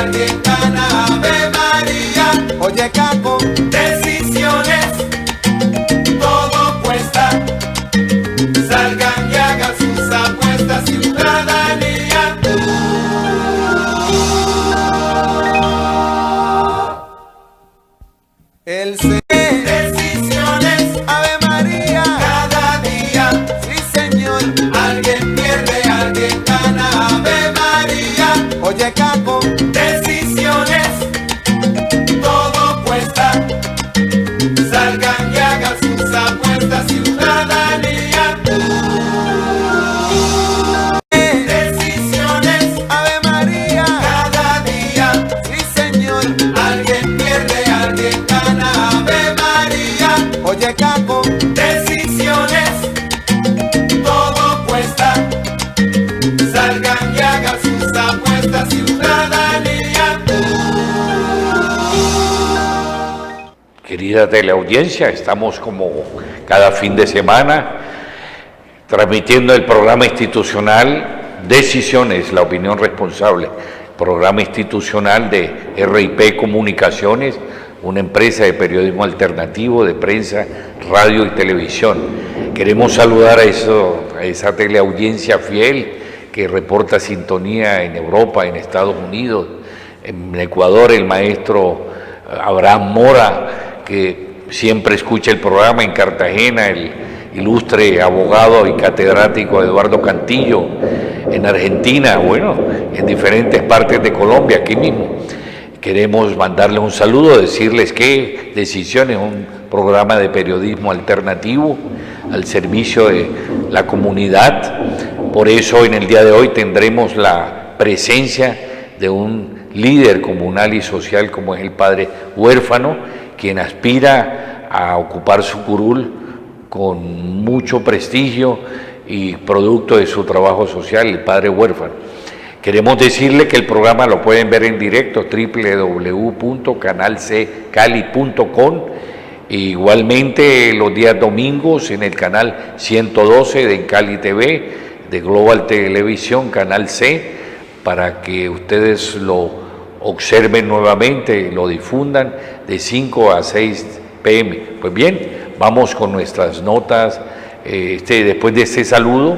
alguien gana. Ave María. Oye, Caco, decisiones, todo cuesta. Salgan y hagan sus apuestas, ciudadanía. El decisiones, Ave María, cada día, sí señor. Alguien pierde, alguien gana. Ave María. Oye, Caco, decisiones, todo cuesta. Salgan y hagan sus apuestas, ciudadanía. Decisiones, Ave María, cada día, sí señor. Alguien pierde, alguien gana. Ave María. Oye, Caco, decisiones, todo cuesta. Salgan y hagan sus apuestas, ciudadanía. Querida teleaudiencia, estamos como cada fin de semana transmitiendo el programa institucional Decisiones, la opinión responsable, programa institucional de RIP Comunicaciones, una empresa de periodismo alternativo, de prensa, radio y televisión. Queremos saludar a esa teleaudiencia fiel que reporta sintonía en Europa, en Estados Unidos, en Ecuador, el maestro Abraham Mora, que siempre escucha el programa, en Cartagena, el ilustre abogado y catedrático Eduardo Cantillo, en Argentina, bueno, en diferentes partes de Colombia, aquí mismo. Queremos mandarles un saludo, decirles que Decisiones es un programa de periodismo alternativo al servicio de la comunidad. Por eso en el día de hoy tendremos la presencia de un líder comunal y social como es el padre huérfano, quien aspira a ocupar su curul con mucho prestigio y producto de su trabajo social, el padre huérfano. Queremos decirle que el programa lo pueden ver en directo, www.canalccali.com, e igualmente los días domingos en el canal 112 de Cali TV, de Global Televisión, Canal C, para que ustedes lo observen nuevamente, lo difundan de 5 a 6 p.m. Pues bien, vamos con nuestras notas después de este saludo,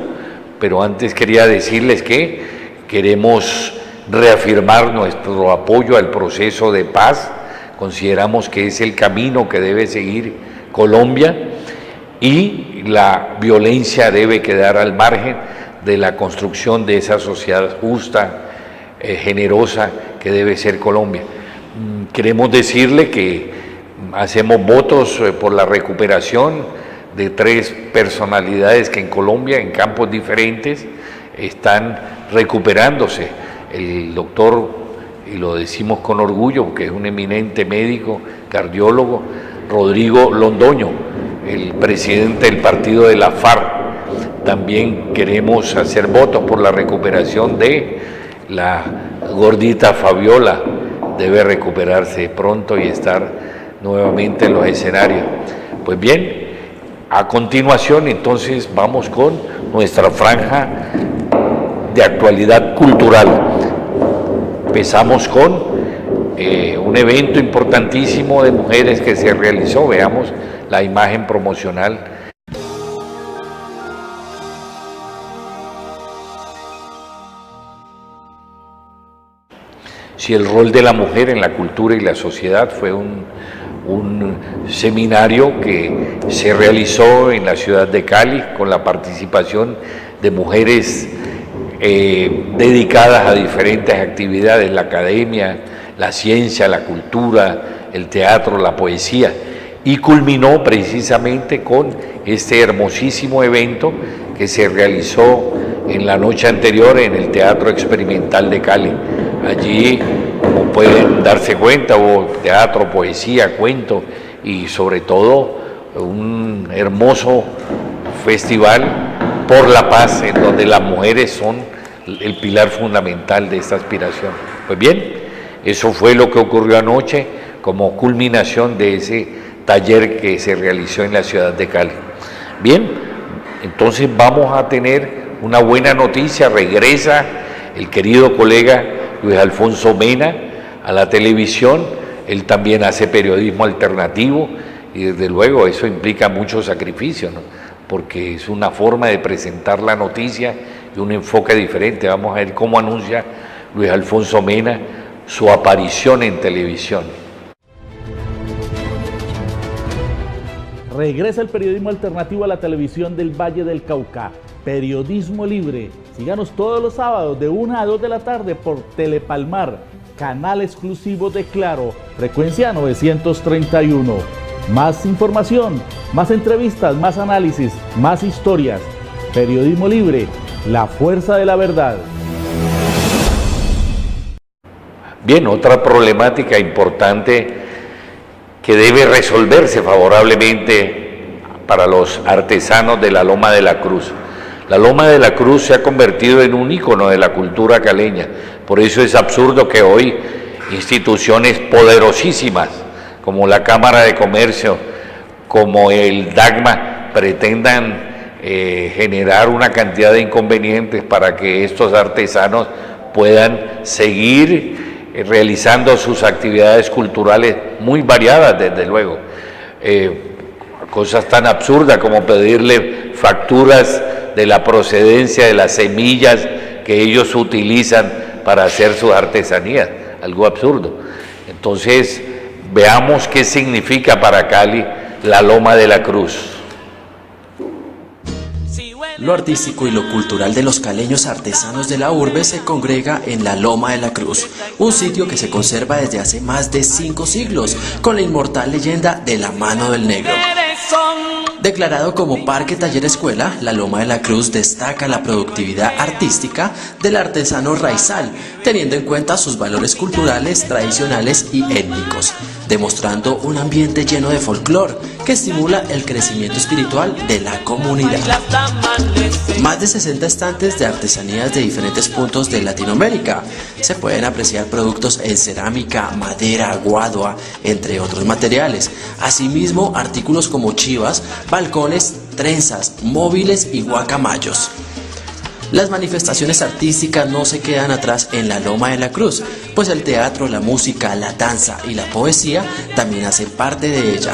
pero antes quería decirles que queremos reafirmar nuestro apoyo al proceso de paz. Consideramos que es el camino que debe seguir Colombia y la violencia debe quedar al margen de la construcción de esa sociedad justa, generosa que debe ser Colombia. Queremos decirle que hacemos votos por la recuperación de 3 personalidades que en Colombia, en campos diferentes, están recuperándose. El doctor, y lo decimos con orgullo, que es un eminente médico, cardiólogo, Rodrigo Londoño, el presidente del partido de la FARC. También queremos hacer votos por la recuperación de la gordita Fabiola, debe recuperarse pronto y estar nuevamente en los escenarios. Pues bien, a continuación entonces vamos con nuestra franja de actualidad cultural. Empezamos con un evento importantísimo de mujeres que se realizó. Veamos la imagen promocional. Si el rol de la mujer en la cultura y la sociedad fue un seminario que se realizó en la ciudad de Cali con la participación de mujeres dedicadas a diferentes actividades, la academia, la ciencia, la cultura, el teatro, la poesía, y culminó precisamente con este hermosísimo evento que se realizó en la noche anterior en el Teatro Experimental de Cali. Allí, como pueden darse cuenta, hubo teatro, poesía, cuento y sobre todo un hermoso festival por la paz, en donde las mujeres son el pilar fundamental de esta aspiración. Pues bien, eso fue lo que ocurrió anoche como culminación de ese taller que se realizó en la ciudad de Cali. Bien, entonces vamos a tener una buena noticia. Regresa el querido colega Luis Alfonso Mena a la televisión. Él también hace periodismo alternativo y desde luego eso implica mucho sacrificio, ¿no? Porque es una forma de presentar la noticia y un enfoque diferente. Vamos a ver cómo anuncia Luis Alfonso Mena su aparición en televisión. Regresa el periodismo alternativo a la televisión del Valle del Cauca. Periodismo libre. Síganos todos los sábados de 1 a 2 de la tarde por Telepalmar, canal exclusivo de Claro, frecuencia 931. Más información, más entrevistas, más análisis, más historias. Periodismo libre, la fuerza de la verdad. Bien, otra problemática importante que debe resolverse favorablemente para los artesanos de la Loma de la Cruz. La Loma de la Cruz se ha convertido en un ícono de la cultura caleña. Por eso es absurdo que hoy instituciones poderosísimas como la Cámara de Comercio, como el DACMA, pretendan generar una cantidad de inconvenientes para que estos artesanos puedan seguir realizando sus actividades culturales muy variadas, desde luego. Cosas tan absurdas como pedirle facturas de la procedencia de las semillas que ellos utilizan para hacer sus artesanías, algo absurdo. Entonces, veamos qué significa para Cali la Loma de la Cruz. Lo artístico y lo cultural de los caleños artesanos de la urbe se congrega en la Loma de la Cruz, un sitio que se conserva desde hace más de 5 siglos, con la inmortal leyenda de la mano del negro. Declarado como Parque Taller Escuela, la Loma de la Cruz destaca la productividad artística del artesano raizal, teniendo en cuenta sus valores culturales, tradicionales y étnicos, demostrando un ambiente lleno de folclore que estimula el crecimiento espiritual de la comunidad. Más de 60 estantes de artesanías de diferentes puntos de Latinoamérica. Se pueden apreciar productos en cerámica, madera, guadua, entre otros materiales. Asimismo, artículos como chivas, balcones, trenzas, móviles y guacamayos. Las manifestaciones artísticas no se quedan atrás en la Loma de la Cruz, pues el teatro, la música, la danza y la poesía también hacen parte de ella,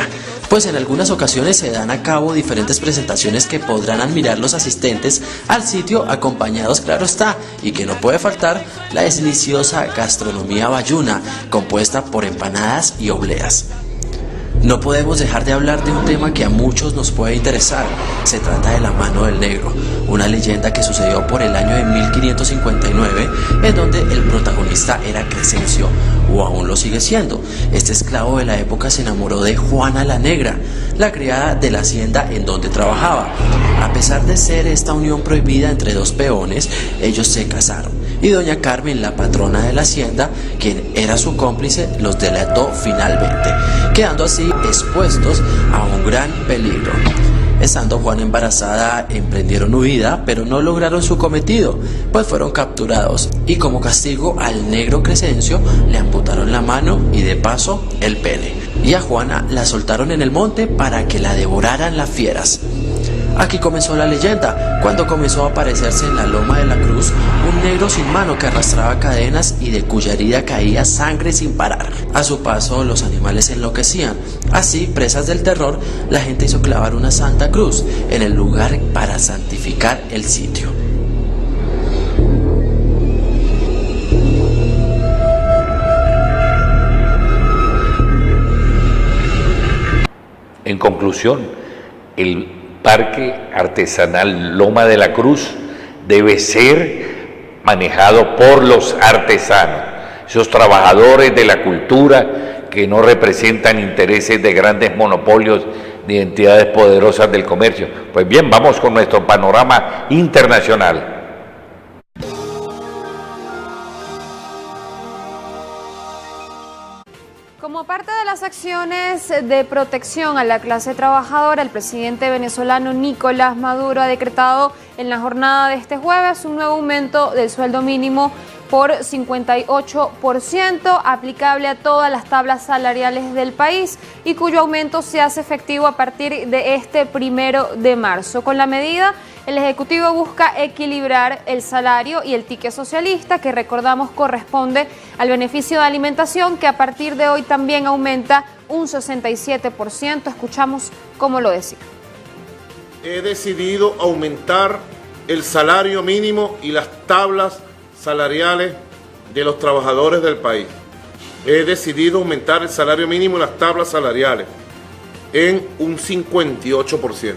pues en algunas ocasiones se dan a cabo diferentes presentaciones que podrán admirar los asistentes al sitio, acompañados, claro está, y que no puede faltar, la deliciosa gastronomía bayuna, compuesta por empanadas y obleas. No podemos dejar de hablar de un tema que a muchos nos puede interesar. Se trata de la mano del negro, una leyenda que sucedió por el año de 1559, en donde el protagonista era Crescencio, o aún lo sigue siendo. Este esclavo de la época se enamoró de Juana la Negra, la criada de la hacienda en donde trabajaba. A pesar de ser esta unión prohibida entre dos peones, ellos se casaron, y doña Carmen, la patrona de la hacienda, quien era su cómplice, los delató finalmente, quedando así expuestos a un gran peligro. Estando Juana embarazada, emprendieron huida, pero no lograron su cometido, pues fueron capturados, y como castigo al negro Crescencio le amputaron la mano y de paso el pene, y a Juana la soltaron en el monte para que la devoraran las fieras. Aquí comenzó la leyenda, cuando comenzó a aparecerse en la Loma de la Cruz un negro sin mano que arrastraba cadenas y de cuya herida caía sangre sin parar. A su paso los animales enloquecían. Así, presas del terror, la gente hizo clavar una santa cruz en el lugar para santificar el sitio. En conclusión, el Parque Artesanal Loma de la Cruz debe ser manejado por los artesanos, esos trabajadores de la cultura que no representan intereses de grandes monopolios ni entidades poderosas del comercio. Pues bien, vamos con nuestro panorama internacional. Como parte de las acciones de protección a la clase trabajadora, el presidente venezolano Nicolás Maduro ha decretado en la jornada de este jueves un nuevo aumento del sueldo mínimo por 58%, aplicable a todas las tablas salariales del país y cuyo aumento se hace efectivo a partir de este 1 de marzo. Con la medida, El Ejecutivo busca equilibrar el salario y el ticket socialista, que recordamos corresponde al beneficio de alimentación, que a partir de hoy también aumenta un 67%. Escuchamos cómo lo decía. He decidido aumentar el salario mínimo y las tablas salariales de los trabajadores del país. He decidido aumentar el salario mínimo y las tablas salariales en un 58%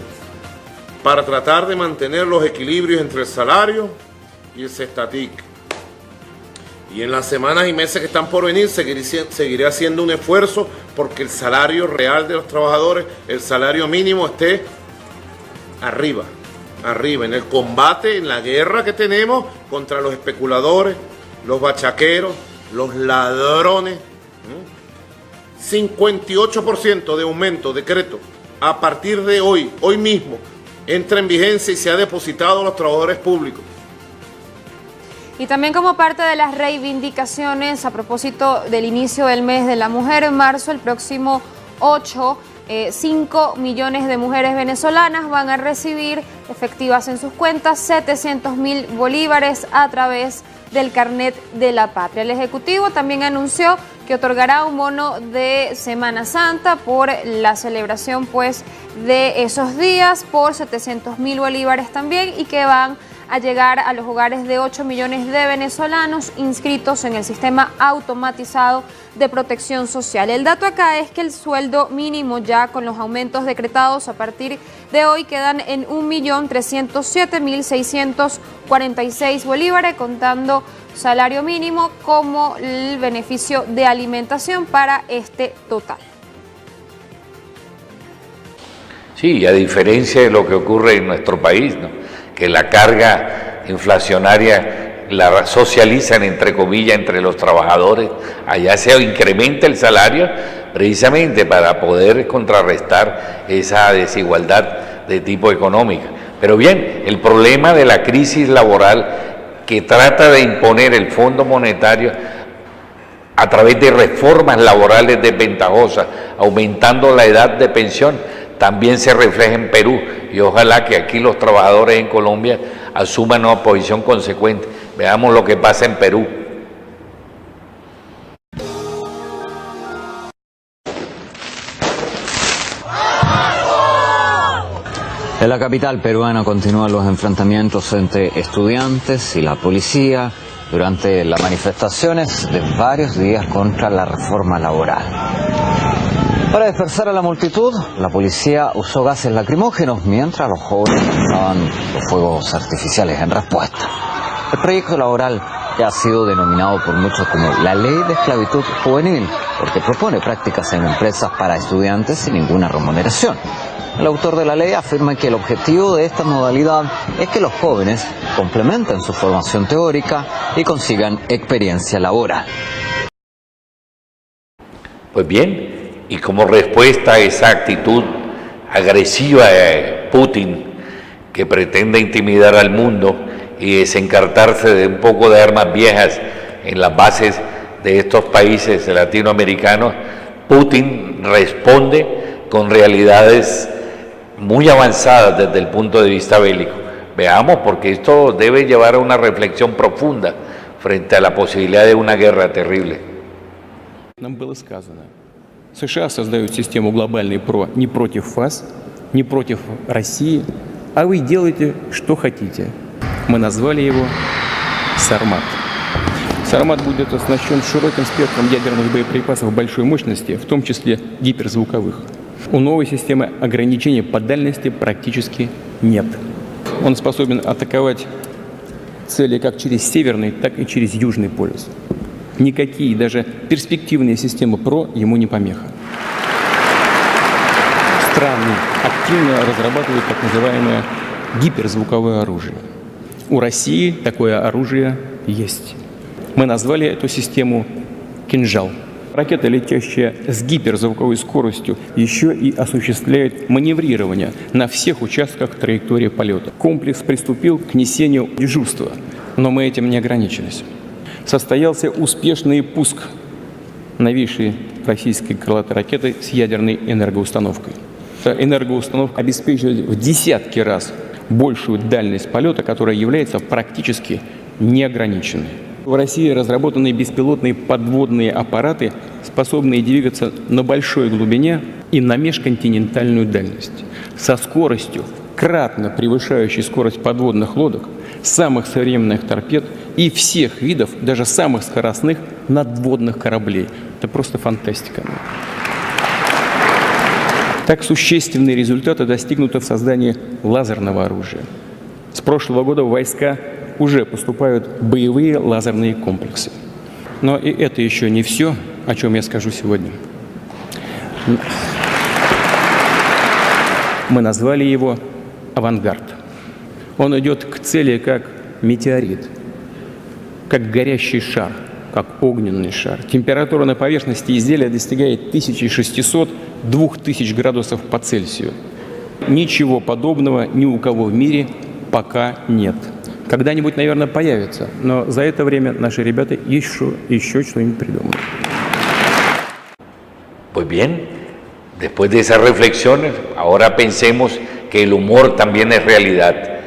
para tratar de mantener los equilibrios entre el salario y el cestatic. Y en las semanas y meses que están por venir seguiré haciendo un esfuerzo porque el salario real de los trabajadores, el salario mínimo, esté arriba, en el combate, en la guerra que tenemos contra los especuladores, los bachaqueros, los ladrones. 58% de aumento, decreto, a partir de hoy mismo, entra en vigencia y se ha depositado a los trabajadores públicos. Y también como parte de las reivindicaciones a propósito del inicio del mes de la mujer, en marzo, el próximo 8, 5 millones de mujeres venezolanas van a recibir efectivas en sus cuentas 700.000 bolívares a través del Carnet de la Patria. El Ejecutivo también anunció que otorgará un bono de Semana Santa por la celebración pues de esos días por 700.000 bolívares también, y que van a llegar a los hogares de 8 millones de venezolanos inscritos en el sistema automatizado de protección social. El dato acá es que el sueldo mínimo, ya con los aumentos decretados a partir de hoy, quedan en 1.307.646 bolívares, contando salario mínimo como el beneficio de alimentación para este total. Sí, a diferencia de lo que ocurre en nuestro país, ¿no?, que la carga inflacionaria la socializan, entre comillas, entre los trabajadores. Allá se incrementa el salario precisamente para poder contrarrestar esa desigualdad de tipo económica. Pero bien, el problema de la crisis laboral que trata de imponer el Fondo Monetario a través de reformas laborales desventajosas, aumentando la edad de pensión, también se refleja en Perú, y ojalá que aquí los trabajadores en Colombia asuman una posición consecuente. Veamos lo que pasa en Perú. En la capital peruana continúan los enfrentamientos entre estudiantes y la policía durante las manifestaciones de varios días contra la reforma laboral. Para dispersar a la multitud, la policía usó gases lacrimógenos mientras los jóvenes usaban los fuegos artificiales en respuesta. El proyecto laboral ya ha sido denominado por muchos como la ley de esclavitud juvenil, porque propone prácticas en empresas para estudiantes sin ninguna remuneración. El autor de la ley afirma que el objetivo de esta modalidad es que los jóvenes complementen su formación teórica y consigan experiencia laboral. Pues bien, y como respuesta a esa actitud agresiva de Putin, que pretende intimidar al mundo y desencartarse de un poco de armas viejas en las bases de estos países latinoamericanos, Putin responde con realidades muy avanzadas desde el punto de vista bélico. Veamos, porque esto debe llevar a una reflexión profunda frente a la posibilidad de una guerra terrible. Нам было сказано, США создают систему глобальной ПРО не против вас, не против России, а вы делаете, что хотите. Мы назвали его «Сармат». «Сармат» будет оснащен широким спектром ядерных боеприпасов большой мощности, в том числе гиперзвуковых. У новой системы ограничений по дальности практически нет. Он способен атаковать цели как через Северный, так и через Южный полюс. Никакие, даже перспективные системы ПРО ему не помеха. Страны активно разрабатывают так называемое гиперзвуковое оружие. У России такое оружие есть. Мы назвали эту систему «Кинжал». Ракета, летящая с гиперзвуковой скоростью, еще и осуществляет маневрирование на всех участках траектории полета. Комплекс приступил к несению дежурства, но мы этим не ограничились. Состоялся успешный пуск новейшей российской крылатой ракеты с ядерной энергоустановкой. Эта энергоустановка обеспечивает в десятки раз большую дальность полета, которая является практически неограниченной. В России разработаны беспилотные подводные аппараты, способные двигаться на большой глубине и на межконтинентальную дальность, со скоростью, кратно превышающей скорость подводных лодок, самых современных торпед и всех видов, даже самых скоростных надводных кораблей. Это просто фантастика. Так существенные результаты достигнуты в создании лазерного оружия. С прошлого года в войска уже поступают боевые лазерные комплексы. Но и это еще не все, о чем я скажу сегодня. Мы назвали его «Авангард». Он идет к цели как метеорит, как горящий шар, как огненный шар. Температура на поверхности изделия достигает 1600-2000 градусов по Цельсию. Ничего подобного ни у кого в мире пока нет. Когда-нибудь, наверное, появится, но за это время наши ребята еще что-нибудь prидумают. Pues bien, después de esas reflexiones, ahora pensemos que el humor también es realidad.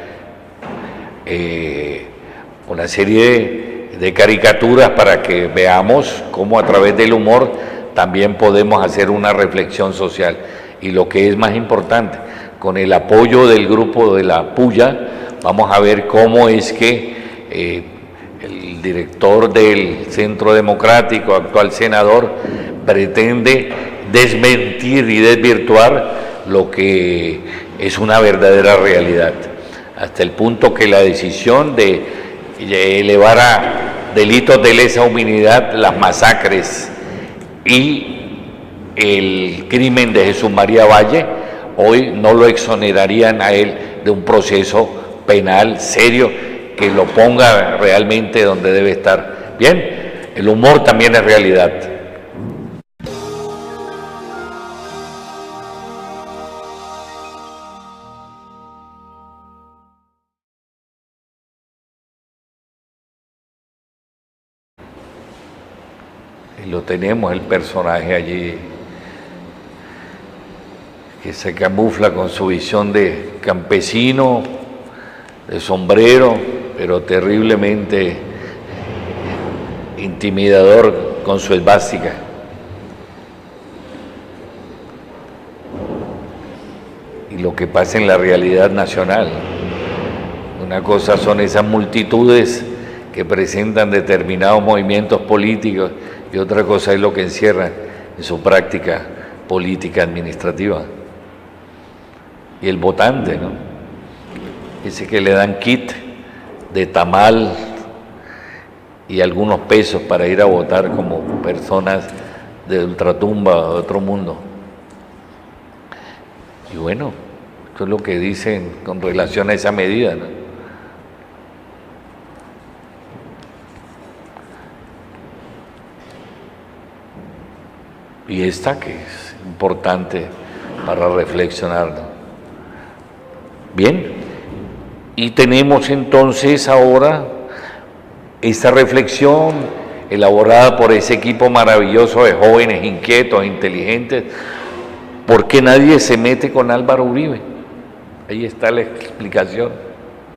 Una serie de caricaturas para que veamos cómo a través del humor también podemos hacer una reflexión social. Y lo que es más importante, con el apoyo del grupo de la Puya, vamos a ver cómo es que el director del Centro Democrático, actual senador, pretende desmentir y desvirtuar lo que es una verdadera realidad, hasta el punto que la decisión de elevar a delitos de lesa humanidad las masacres y el crimen de Jesús María Valle, hoy no lo exonerarían a él de un proceso penal serio que lo ponga realmente donde debe estar. Bien, el humor también es realidad. Y lo tenemos el personaje allí que se camufla con su visión de campesino, de sombrero, pero terriblemente intimidador con su esvástica. Y lo que pasa en la realidad nacional. Una cosa son esas multitudes que presentan determinados movimientos políticos y otra cosa es lo que encierran en su práctica política administrativa. Y el votante, ¿no? Ese que le dan kit de tamal y algunos pesos para ir a votar como personas de ultratumba o de otro mundo. Y bueno, esto es lo que dicen con relación a esa medida, ¿no? Y esta que es importante para reflexionar, ¿no? Bien, y tenemos entonces ahora esta reflexión elaborada por ese equipo maravilloso de jóvenes inquietos, inteligentes. ¿Por qué nadie se mete con Álvaro Uribe? Ahí está la explicación.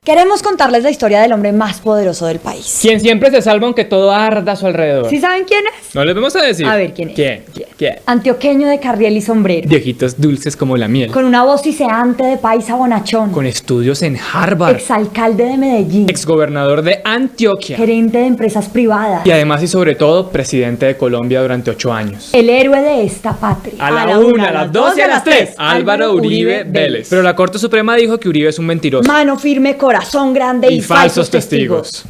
Queremos contarles la historia del hombre más poderoso del país. Quien siempre se salva aunque todo arda a su alrededor. ¿Sí saben quién es? No les vamos a decir. A ver, ¿quién es? ¿Quién? Antioqueño de carriel y sombrero. De ojitos dulces como la miel. Con una voz siseante de paisa bonachón. Con estudios en Harvard. Exalcalde de Medellín. Exgobernador de Antioquia. Gerente de empresas privadas. Y además y sobre todo, presidente de Colombia durante 8 años. El héroe de esta patria. A la 1, a las 2 y a las 3. Álvaro Uribe Vélez. Pero la Corte Suprema dijo que Uribe es un mentiroso. Mano firme, corazón grande y falsos testigos.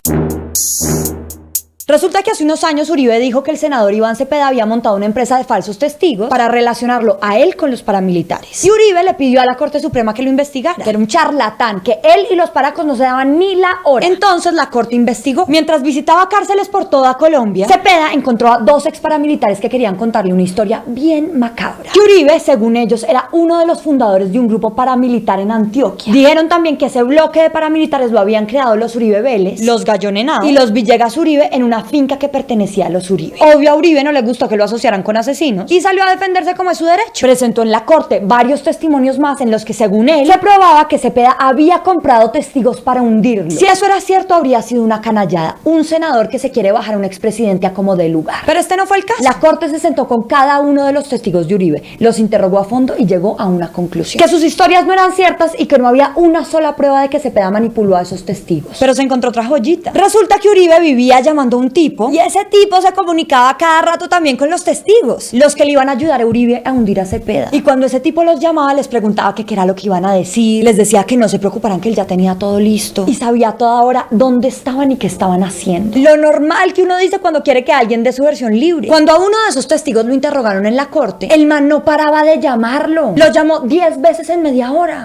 Resulta que hace unos años Uribe dijo que el senador Iván Cepeda había montado una empresa de falsos testigos para relacionarlo a él con los paramilitares. Y Uribe le pidió a la Corte Suprema que lo investigara, que era un charlatán, que él y los paracos no se daban ni la hora. Entonces la Corte investigó. Mientras visitaba cárceles por toda Colombia, Cepeda encontró a 2 ex paramilitares que querían contarle una historia bien macabra. Que Uribe, según ellos, era uno de los fundadores de un grupo paramilitar en Antioquia. Dijeron también que ese bloque de paramilitares lo habían creado los Uribe Vélez, los Gallonenados y los Villegas Uribe en una una finca que pertenecía a los Uribe. Obvio, a Uribe no le gustó que lo asociaran con asesinos y salió a defenderse como es su derecho. Presentó en la corte varios testimonios más en los que, según él, se probaba que Cepeda había comprado testigos para hundirlo. Si eso era cierto, habría sido una canallada, un senador que se quiere bajar a un expresidente a como dé lugar. Pero este no fue el caso. La corte se sentó con cada uno de los testigos de Uribe, los interrogó a fondo y llegó a una conclusión: que sus historias no eran ciertas y que no había una sola prueba de que Cepeda manipuló a esos testigos. Pero se encontró otra joyita. Resulta que Uribe vivía llamando a un tipo y ese tipo se comunicaba cada rato también con los testigos, los que le iban a ayudar a Uribe a hundir a Cepeda. Y cuando ese tipo los llamaba, les preguntaba qué era lo que iban a decir, les decía que no se preocuparan, que él ya tenía todo listo y sabía a toda hora dónde estaban y qué estaban haciendo. Lo normal que uno dice cuando quiere que alguien dé su versión libre. Cuando a uno de esos testigos lo interrogaron en la corte, el man no paraba de llamarlo. Lo llamó 10 veces en media hora.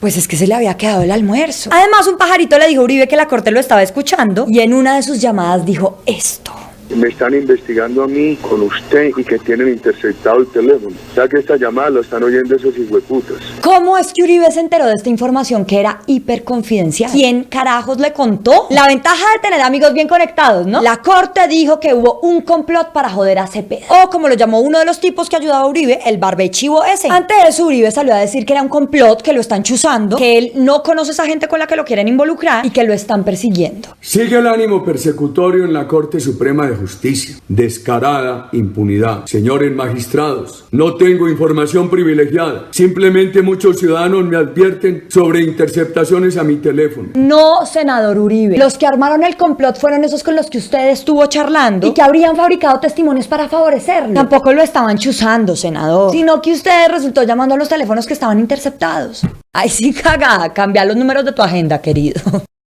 Pues es que se le había quedado el almuerzo. Además, un pajarito le dijo a Uribe que la corte lo estaba escuchando y en una de sus llamadas dijo esto: me están investigando a mí con usted y que tienen interceptado el teléfono. Ya que esta llamada lo están oyendo esos hijueputas. ¿Cómo es que Uribe se enteró de esta información que era hiper confidencial? ¿Quién carajos le contó? La ventaja de tener amigos bien conectados, ¿no? La corte dijo que hubo un complot para joder a Cepeda, o como lo llamó uno de los tipos que ayudaba a Uribe, el barbechivo ese. Ante eso, Uribe salió a decir que era un complot, que lo están chuzando, que él no conoce a esa gente con la que lo quieren involucrar y que lo están persiguiendo. Sigue el ánimo persecutorio en la Corte Suprema de Justicia. Descarada impunidad. Señores magistrados, no tengo información privilegiada. Simplemente muchos ciudadanos me advierten sobre interceptaciones a mi teléfono. No, senador Uribe. Los que armaron el complot fueron esos con los que usted estuvo charlando y que habrían fabricado testimonios para favorecerlo. Tampoco lo estaban chuzando, senador, sino que usted resultó llamando a los teléfonos que estaban interceptados. Ay, sí, cagada. Cambia los números de tu agenda, querido.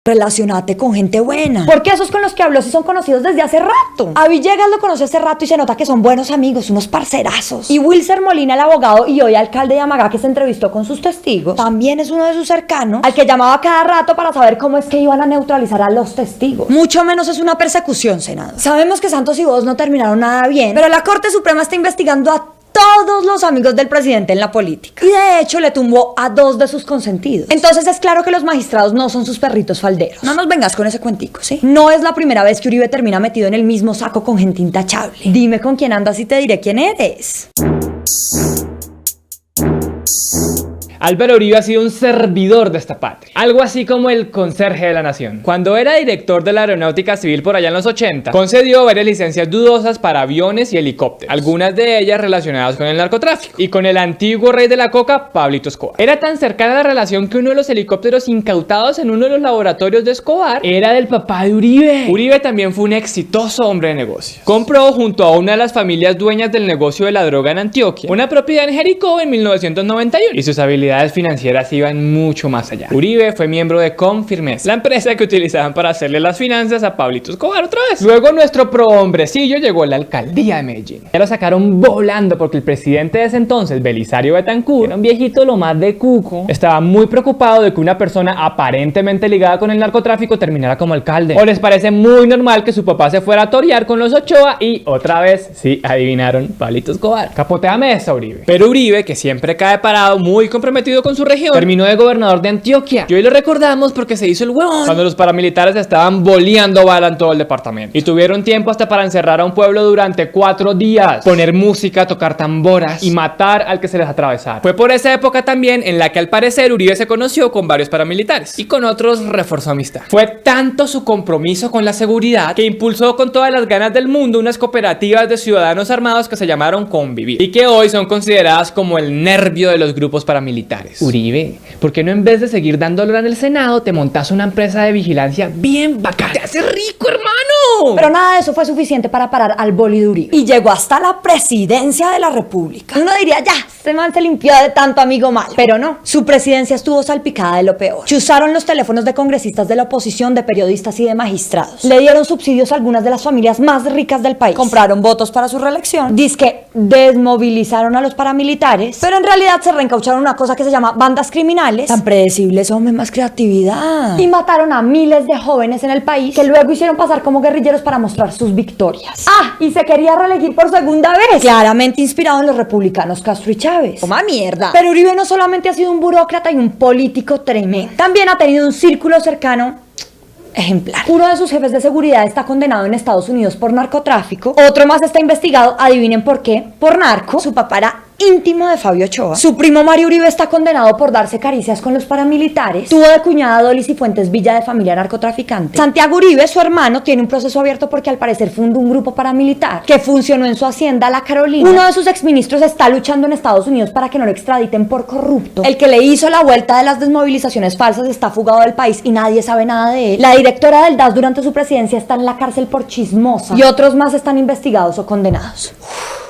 Relacionate con gente buena, porque esos con los que habló sí son conocidos desde hace rato. A Villegas lo conoce hace rato y se nota que son buenos amigos, unos parcerazos. Y Wilser Molina, el abogado y hoy alcalde de Amagá, que se entrevistó con sus testigos, también es uno de sus cercanos, al que llamaba cada rato para saber cómo es que iban a neutralizar a los testigos. Mucho menos es una persecución, senador. Sabemos que Santos y Vos no terminaron nada bien, pero la Corte Suprema está investigando a todos los amigos del presidente en la política. Y de hecho le tumbó a 2 de sus consentidos. Entonces es claro que los magistrados no son sus perritos falderos. No nos vengas con ese cuentico, ¿sí? No es la primera vez que Uribe termina metido en el mismo saco con gente intachable. Dime con quién andas y te diré quién eres. Álvaro Uribe ha sido un servidor de esta patria, algo así como el conserje de la nación. Cuando era director de la Aeronáutica Civil por allá en los 80, concedió varias licencias dudosas para aviones y helicópteros, algunas de ellas relacionadas con el narcotráfico y con el antiguo rey de la coca, Pablito Escobar. Era tan cercana la relación que uno de los helicópteros incautados en uno de los laboratorios de Escobar era del papá de Uribe. Uribe también fue un exitoso hombre de negocios. Compró junto a una de las familias dueñas del negocio de la droga en Antioquia una propiedad en Jericó en 1991 y sus habilidades financieras iban mucho más allá. Uribe fue miembro de Confirmeza, la empresa que utilizaban para hacerle las finanzas a Pablito Escobar otra vez. Luego nuestro prohombrecillo llegó a la alcaldía de Medellín. Ya lo sacaron volando porque el presidente de ese entonces, Belisario Betancur, era un viejito lo más de cuco, estaba muy preocupado de que una persona aparentemente ligada con el narcotráfico terminara como alcalde. O les parece muy normal que su papá se fuera a torear con los Ochoa y otra vez, sí, adivinaron, Pablito Escobar. Capoteame esa, Uribe. Pero Uribe, que siempre cae parado, muy comprometido con su región, terminó de gobernador de Antioquia. Y hoy lo recordamos porque se hizo el huevón cuando los paramilitares estaban boleando bala en todo el departamento. Y tuvieron tiempo hasta para encerrar a un pueblo durante 4 días, poner música, tocar tamboras y matar al que se les atravesara. Fue por esa época también en la que al parecer Uribe se conoció con varios paramilitares y con otros reforzó amistad. Fue tanto su compromiso con la seguridad que impulsó con todas las ganas del mundo unas cooperativas de ciudadanos armados que se llamaron Convivir y que hoy son consideradas como el nervio de los grupos paramilitares. Uribe, ¿por qué no en vez de seguir dándolo en el Senado te montas una empresa de vigilancia bien bacana? ¡Te hace rico, hermano! Pero nada de eso fue suficiente para parar al boli de Uribe y llegó hasta la presidencia de la república. Uno diría, ya, este man se limpió de tanto amigo mal, pero no, su presidencia estuvo salpicada de lo peor. Chuzaron los teléfonos de congresistas de la oposición, de periodistas y de magistrados. Le dieron subsidios a algunas de las familias más ricas del país. Compraron votos para su reelección. Dizque desmovilizaron a los paramilitares, pero en realidad se reencaucharon una cosa que se llama bandas criminales. Tan predecibles, hombre, más creatividad. Y mataron a miles de jóvenes en el país que luego hicieron pasar como guerrilleros para mostrar sus victorias. Ah, y se quería reelegir por segunda vez, claramente inspirado en los republicanos Castro y Chávez. Toma mierda. Pero Uribe no solamente ha sido un burócrata y un político tremendo, también ha tenido un círculo cercano ejemplar. Uno de sus jefes de seguridad está condenado en Estados Unidos por narcotráfico. Otro más está investigado, adivinen por qué, por narco. Su papá era íntimo de Fabio Ochoa. Su primo Mario Uribe está condenado por darse caricias con los paramilitares. Tuvo de cuñada Dolly Cifuentes Villa de familia narcotraficante. Santiago Uribe, su hermano, tiene un proceso abierto porque al parecer fundó un grupo paramilitar que funcionó en su hacienda La Carolina. Uno de sus exministros está luchando en Estados Unidos para que no lo extraditen por corrupto. El que le hizo la vuelta de las desmovilizaciones falsas está fugado del país y nadie sabe nada de él. La directora del DAS durante su presidencia está en la cárcel por chismosa y otros más están investigados o condenados.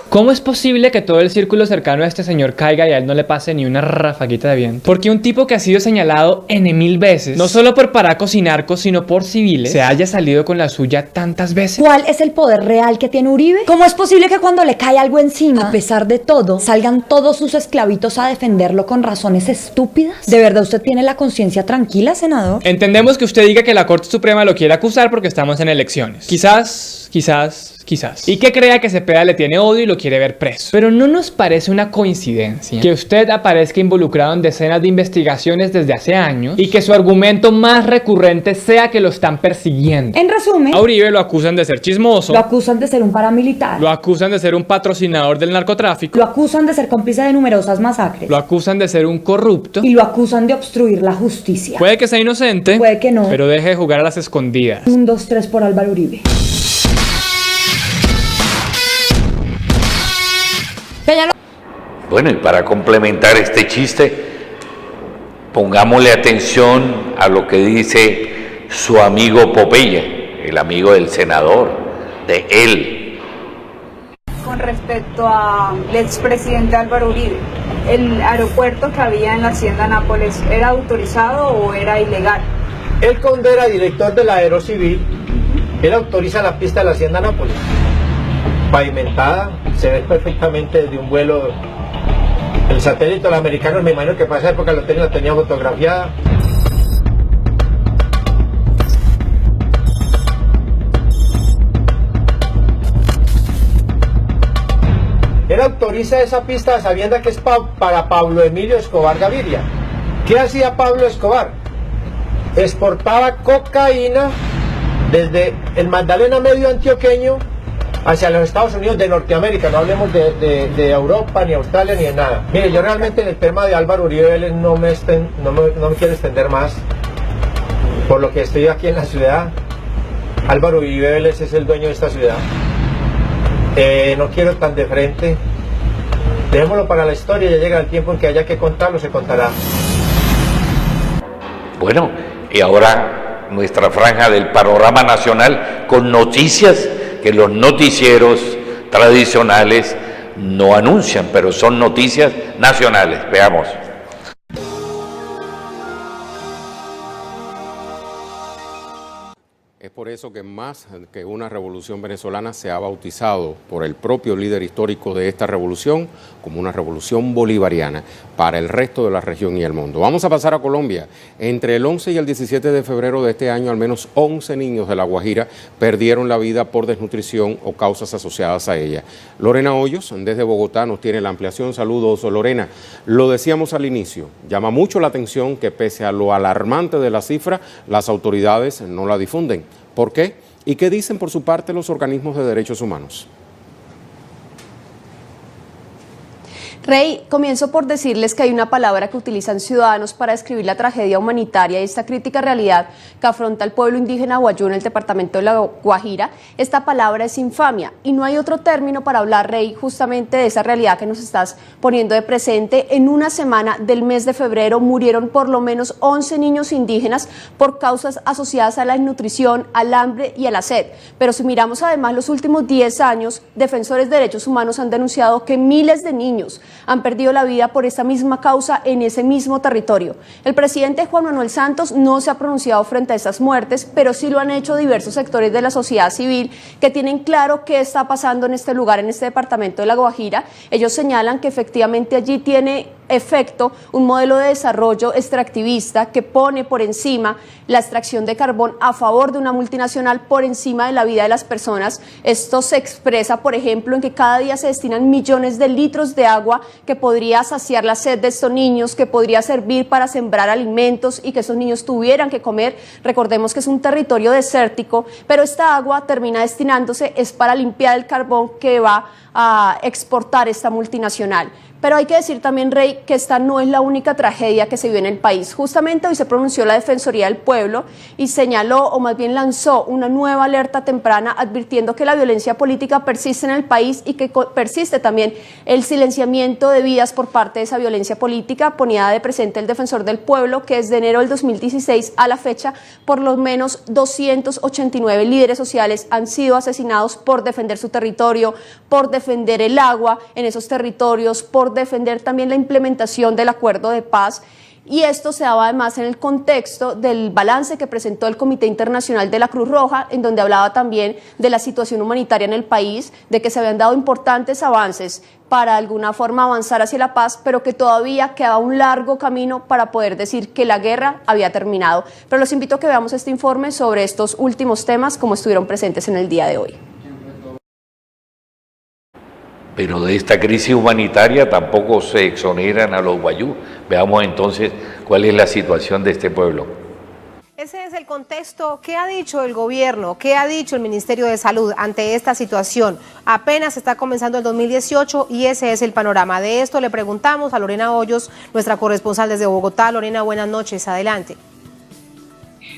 ¿Cómo es posible que todo el círculo cercano a este señor caiga y a él no le pase ni una rafaguita de viento? Porque un tipo que ha sido señalado N.000 veces, no solo por paracos y narcos, sino por civiles, se haya salido con la suya tantas veces. ¿Cuál es el poder real que tiene Uribe? ¿Cómo es posible que cuando le cae algo encima, a pesar de todo, salgan todos sus esclavitos a defenderlo con razones estúpidas? ¿De verdad usted tiene la conciencia tranquila, senador? Entendemos que usted diga que la Corte Suprema lo quiere acusar porque estamos en elecciones. Quizás. Y que crea que Cepeda le tiene odio y lo quiere ver preso. Pero ¿no nos parece una coincidencia que usted aparezca involucrado en decenas de investigaciones desde hace años y que su argumento más recurrente sea que lo están persiguiendo? En resumen, a Uribe lo acusan de ser chismoso, lo acusan de ser un paramilitar, lo acusan de ser un patrocinador del narcotráfico, lo acusan de ser cómplice de numerosas masacres, lo acusan de ser un corrupto y lo acusan de obstruir la justicia. Puede que sea inocente, puede que no, pero deje de jugar a las escondidas. 1, 2, 3 por Álvaro Uribe. Bueno, y para complementar este chiste, pongámosle atención a lo que dice su amigo Popeye, el amigo del senador, de él. Con respecto al expresidente Álvaro Uribe, ¿el aeropuerto que había en la hacienda Nápoles era autorizado o era ilegal? Él, cuando era director de la Aerocivil, él autoriza la pista de la hacienda Nápoles, pavimentada, se ve perfectamente desde un vuelo. El satélite de los americanos, me imagino que para esa época la tenía fotografiada. Él autoriza esa pista sabiendo que es para Pablo Emilio Escobar Gaviria. ¿Qué hacía Pablo Escobar? Exportaba cocaína desde el Magdalena Medio antioqueño hacia los Estados Unidos de Norteamérica, no hablemos de Europa, ni Australia, ni de nada. Mire, yo realmente en el tema de Álvaro Uribe Vélez no me quiero extender más, por lo que estoy aquí en la ciudad. Álvaro Uribe Vélez es el dueño de esta ciudad. No quiero tan de frente. Dejémoslo para la historia, ya llega el tiempo en que haya que contarlo, se contará. Bueno, y ahora nuestra franja del panorama nacional con noticias que los noticieros tradicionales no anuncian, pero son noticias nacionales. Veamos. Es por eso que más que una revolución venezolana se ha bautizado por el propio líder histórico de esta revolución como una revolución bolivariana para el resto de la región y el mundo. Vamos a pasar a Colombia. Entre el 11 y el 17 de febrero de este año, al menos 11 niños de La Guajira perdieron la vida por desnutrición o causas asociadas a ella. Lorena Hoyos, desde Bogotá, nos tiene la ampliación. Saludos, Lorena. Lo decíamos al inicio, llama mucho la atención que pese a lo alarmante de la cifra, las autoridades no la difunden. ¿Por qué? ¿Y qué dicen por su parte los organismos de derechos humanos? Rey, comienzo por decirles que hay una palabra que utilizan ciudadanos para describir la tragedia humanitaria y esta crítica realidad que afronta el pueblo indígena Guayú en el departamento de La Guajira. Esta palabra es infamia y no hay otro término para hablar, Rey, justamente de esa realidad que nos estás poniendo de presente. En una semana del mes de febrero murieron por lo menos 11 niños indígenas por causas asociadas a la desnutrición, al hambre y a la sed. Pero si miramos además los últimos 10 años, defensores de derechos humanos han denunciado que miles de niños han perdido la vida por esta misma causa en ese mismo territorio. El presidente Juan Manuel Santos no se ha pronunciado frente a estas muertes, pero sí lo han hecho diversos sectores de la sociedad civil que tienen claro qué está pasando en este lugar, en este departamento de La Guajira. Ellos señalan que efectivamente allí tiene efecto un modelo de desarrollo extractivista que pone por encima la extracción de carbón a favor de una multinacional por encima de la vida de las personas. Esto se expresa, por ejemplo, en que cada día se destinan millones de litros de agua que podría saciar la sed de estos niños, que podría servir para sembrar alimentos y que esos niños tuvieran que comer. Recordemos que es un territorio desértico, pero esta agua termina destinándose es para limpiar el carbón que va a exportar esta multinacional. Pero hay que decir también, Rey, que esta no es la única tragedia que se vive en el país. Justamente hoy se pronunció la Defensoría del Pueblo y señaló, o más bien lanzó, una nueva alerta temprana advirtiendo que la violencia política persiste en el país y que persiste también el silenciamiento de vidas por parte de esa violencia política. Ponía de presente el Defensor del Pueblo que desde enero del 2016 a la fecha, por lo menos 289 líderes sociales han sido asesinados por defender su territorio, por defender el agua en esos territorios, por defender también la implementación del acuerdo de paz. Y esto se daba además en el contexto del balance que presentó el Comité Internacional de la Cruz Roja, en donde hablaba también de la situación humanitaria en el país, de que se habían dado importantes avances para de alguna forma avanzar hacia la paz, pero que todavía quedaba un largo camino para poder decir que la guerra había terminado. Pero los invito a que veamos este informe sobre estos últimos temas como estuvieron presentes en el día de hoy. Pero de esta crisis humanitaria tampoco se exoneran a los guayú. Veamos entonces cuál es la situación de este pueblo. Ese es el contexto. ¿Qué ha dicho el gobierno? ¿Qué ha dicho el Ministerio de Salud ante esta situación? Apenas está comenzando el 2018 y ese es el panorama. De esto le preguntamos a Lorena Hoyos, nuestra corresponsal desde Bogotá. Lorena, buenas noches. Adelante.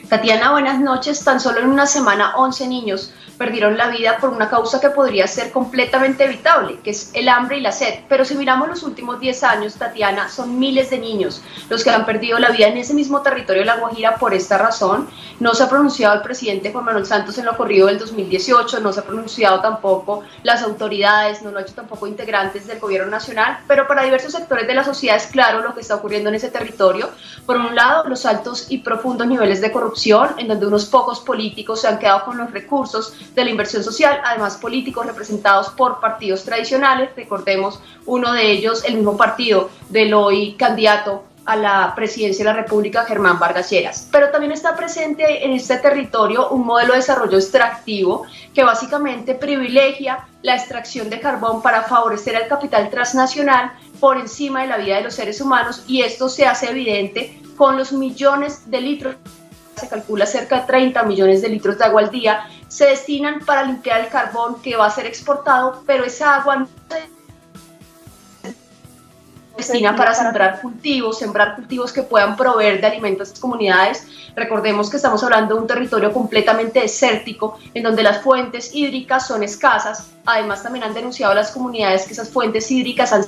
Tatiana, buenas noches. Tan solo en una semana 11 niños perdieron la vida por una causa que podría ser completamente evitable, que es el hambre y la sed. Pero si miramos los últimos 10 años, Tatiana, son miles de niños los que han perdido la vida en ese mismo territorio de La Guajira por esta razón. No se ha pronunciado el presidente Juan Manuel Santos en lo ocurrido del 2018, no se ha pronunciado tampoco las autoridades, no lo han hecho tampoco integrantes del gobierno nacional, pero para diversos sectores de la sociedad es claro lo que está ocurriendo en ese territorio. Por un lado, los altos y profundos niveles de corrupción, en donde unos pocos políticos se han quedado con los recursos de la inversión social, además políticos representados por partidos tradicionales. Recordemos uno de ellos, el mismo partido del hoy candidato a la presidencia de la República, Germán Vargas Lleras. Pero también está presente en este territorio un modelo de desarrollo extractivo que básicamente privilegia la extracción de carbón para favorecer al capital transnacional por encima de la vida de los seres humanos, y esto se hace evidente con los millones de litros, se calcula cerca de 30 millones de litros de agua al día, se destinan para limpiar el carbón que va a ser exportado, pero esa agua no se destina para sembrar cultivos que puedan proveer de alimentos a las comunidades. Recordemos que estamos hablando de un territorio completamente desértico, en donde las fuentes hídricas son escasas. Además, también han denunciado las comunidades que esas fuentes hídricas han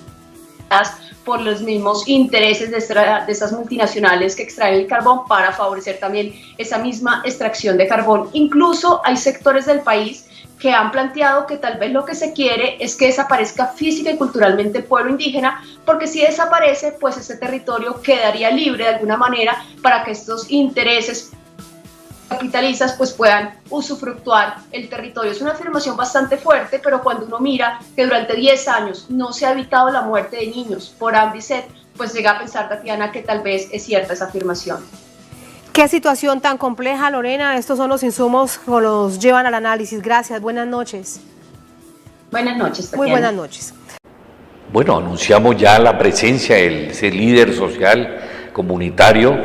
por los mismos intereses de estas multinacionales que extraen el carbón para favorecer también esa misma extracción de carbón. Incluso hay sectores del país que han planteado que tal vez lo que se quiere es que desaparezca física y culturalmente el pueblo indígena, porque si desaparece, pues este territorio quedaría libre de alguna manera para que estos intereses capitalistas pues puedan usufructuar el territorio. Es una afirmación bastante fuerte, pero cuando uno mira que durante 10 años no se ha evitado la muerte de niños por hambre y sed, pues llega a pensar, Tatiana, que tal vez es cierta esa afirmación. Qué situación tan compleja, Lorena. Estos son los insumos que los llevan al análisis. Gracias, buenas noches. Buenas noches, Tatiana. Muy buenas noches. Bueno, anunciamos ya la presencia de ese líder social comunitario,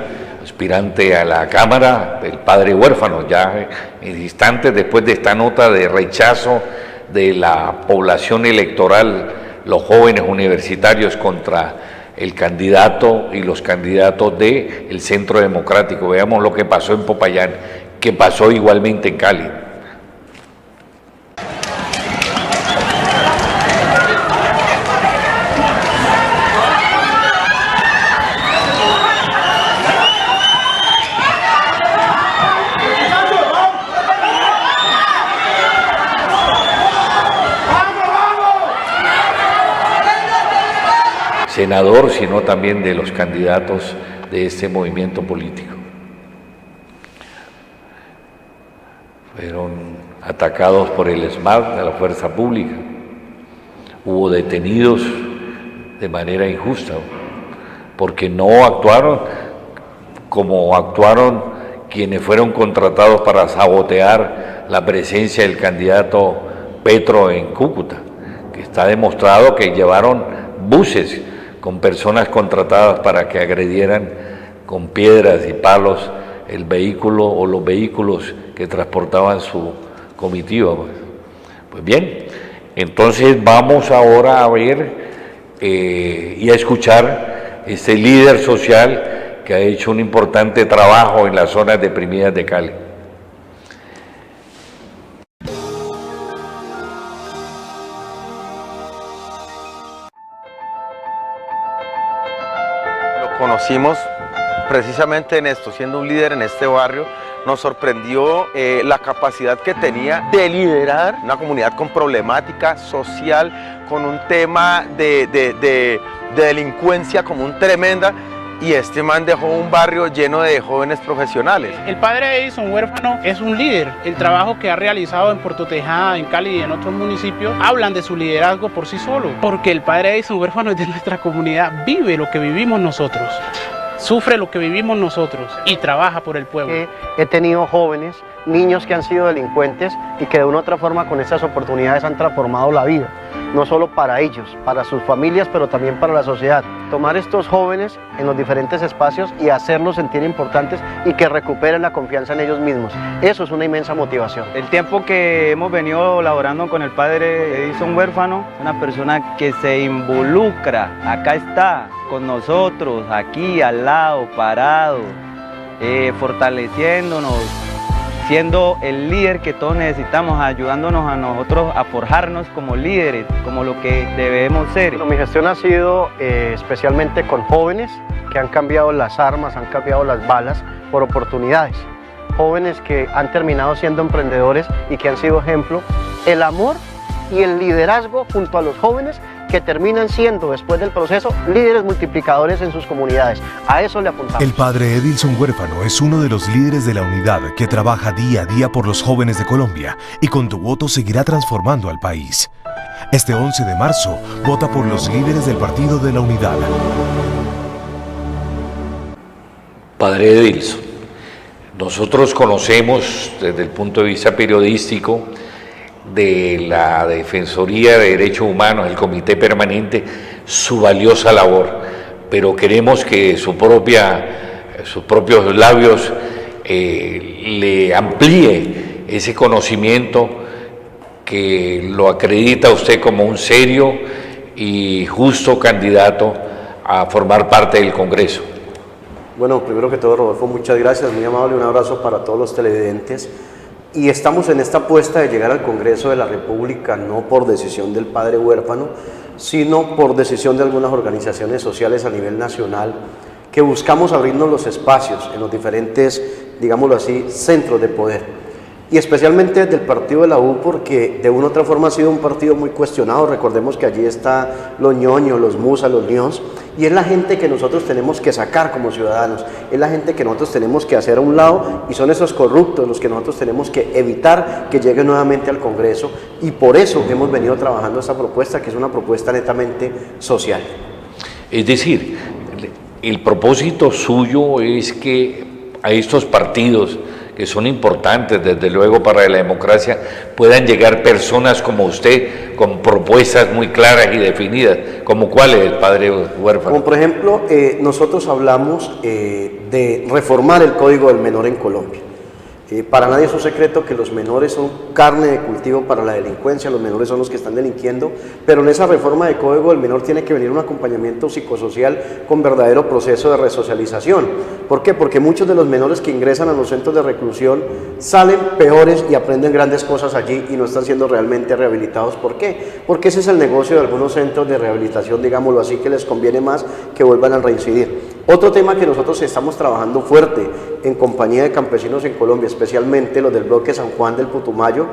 aspirante a la Cámara, el padre huérfano, ya en instantes después de esta nota de rechazo de la población electoral, los jóvenes universitarios contra el candidato y los candidatos del Centro Democrático. Veamos lo que pasó en Popayán, que pasó igualmente en Cali. Senador, sino también de los candidatos de este movimiento político. Fueron atacados por el SMAT, de la fuerza pública. Hubo detenidos de manera injusta. porque no actuaron como actuaron quienes fueron contratados para sabotear la presencia del candidato Petro en Cúcuta, que está demostrado que llevaron buses con personas contratadas para que agredieran con piedras y palos el vehículo o los vehículos que transportaban su comitiva. Pues bien, entonces vamos ahora a ver y a escuchar este líder social que ha hecho un importante trabajo en las zonas deprimidas de Cali. Lo conocimos precisamente en esto, siendo un líder en este barrio. Nos sorprendió la capacidad que tenía de liderar una comunidad con problemática social, con un tema de delincuencia común tremenda, y este man dejó un barrio lleno de jóvenes profesionales. El padre Edison Huérfano es un líder. El trabajo que ha realizado en Puerto Tejada, en Cali y en otros municipios hablan de su liderazgo por sí solo, porque el padre Edison Huérfano es de nuestra comunidad, vive lo que vivimos nosotros, sufre lo que vivimos nosotros y trabaja por el pueblo. He tenido jóvenes, niños que han sido delincuentes y que de una u otra forma con estas oportunidades han transformado la vida, no solo para ellos, para sus familias, pero también para la sociedad. Tomar estos jóvenes en los diferentes espacios y hacerlos sentir importantes y que recuperen la confianza en ellos mismos. Eso es una inmensa motivación. El tiempo que hemos venido laborando con el padre Edison Huérfano, una persona que se involucra, acá está con nosotros, aquí al lado, parado, fortaleciéndonos, siendo el líder que todos necesitamos, ayudándonos a nosotros a forjarnos como líderes, como lo que debemos ser. Bueno, mi gestión ha sido especialmente con jóvenes que han cambiado las armas, han cambiado las balas por oportunidades. Jóvenes que han terminado siendo emprendedores y que han sido ejemplo. El amor y el liderazgo junto a los jóvenes que terminan siendo, después del proceso, líderes multiplicadores en sus comunidades. A eso le apuntamos. El padre Edison Huérfano es uno de los líderes de la unidad que trabaja día a día por los jóvenes de Colombia y con tu voto seguirá transformando al país. Este 11 de marzo, vota por los líderes del Partido de la Unidad. Padre Edilson, nosotros conocemos desde el punto de vista periodístico de la Defensoría de Derechos Humanos, el Comité Permanente, su valiosa labor, pero queremos que sus propios labios le amplíe ese conocimiento que lo acredita a usted como un serio y justo candidato a formar parte del Congreso. Bueno, primero que todo, Rodolfo, muchas gracias, muy amable, un abrazo para todos los televidentes. Y estamos en esta apuesta de llegar al Congreso de la República no por decisión del padre Huérfano, sino por decisión de algunas organizaciones sociales a nivel nacional, que buscamos abrirnos los espacios en los diferentes, digámoslo así, centros de poder. Y especialmente desde el partido de la U, porque de una u otra forma ha sido un partido muy cuestionado. Recordemos que allí está los ñoños, los musas, los ños, y es la gente que nosotros tenemos que sacar como ciudadanos, es la gente que nosotros tenemos que hacer a un lado, y son esos corruptos los que nosotros tenemos que evitar que lleguen nuevamente al Congreso, y por eso hemos venido trabajando esta propuesta, que es una propuesta netamente social. Es decir, el propósito suyo es que a estos partidos, que son importantes desde luego para la democracia, puedan llegar personas como usted con propuestas muy claras y definidas, como cuál es el padre Huérfano. Como por ejemplo, nosotros hablamos de reformar el Código del Menor en Colombia. Para nadie es un secreto que los menores son carne de cultivo para la delincuencia, los menores son los que están delinquiendo, pero en esa reforma de Código del Menor tiene que venir un acompañamiento psicosocial con verdadero proceso de resocialización. ¿Por qué? Porque muchos de los menores que ingresan a los centros de reclusión salen peores y aprenden grandes cosas allí y no están siendo realmente rehabilitados. ¿Por qué? Porque ese es el negocio de algunos centros de rehabilitación, digámoslo así, que les conviene más que vuelvan a reincidir. Otro tema que nosotros estamos trabajando fuerte en compañía de campesinos en Colombia, especialmente los del bloque San Juan del Putumayo,